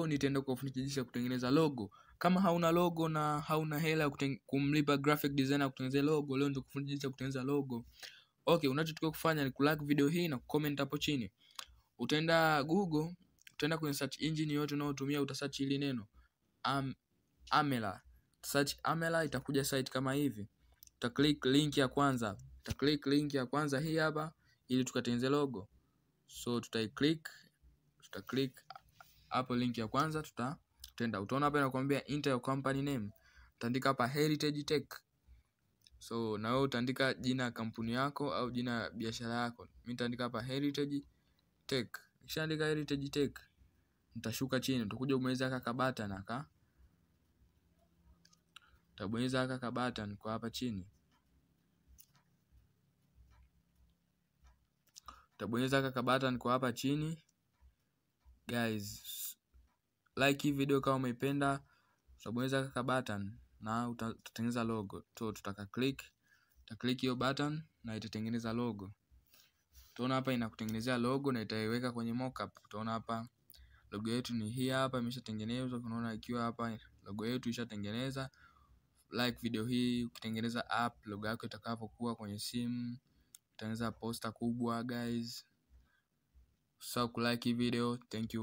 nitaenda kufundisha kutengeneza logo. Kama hauna logo na hauna hela kumlipa graphic designer kutengeneza logo, leo ndio kufundisha kutengeneza logo. Okay, unachotakiwa kufanya ni kulike video hii na comment hapo chini. Utaenda Google, utaenda kwenye search engine yote unayotumia, utasearch ile neno Amela. Search Amela, itakuja site kama hivi. Utaklik link ya kwanza, hii hapa, ili tukatengeneze logo. So tutaklik hapo link ya kwanza, tutaenda. Utaona hapa inakwambia enter your company name. Utaandika hapa Heritage Tech. So na wewe utaandika jina ya kampuni yako au jina ya biashara yako. Mimi nitaandika hapa Heritage Tech. Nikishaandika Heritage Tech, nitashuka chini, utakuja kubonyeza ka button aka. Utabonyeza ka button kwa hapa chini. Utabonyeza ka button kwa hapa chini. Guys, like hii video kama umeipenda. Utabonyeza ka button na utatengeneza logo. So tutaklik hiyo button na itatengeneza logo. Utaona hapa inakutengenezea logo na itaiweka kwenye mockup. Utaona hapa logo yetu ni hii hapa, imeshatengenezwa. Unaona ikiwa hapa logo yetu ishatengeneza. Like video hii, ukitengeneza app logo yako itakapokuwa kwenye simu, utatengeneza poster kubwa guys. So kulike hii video. Thank you.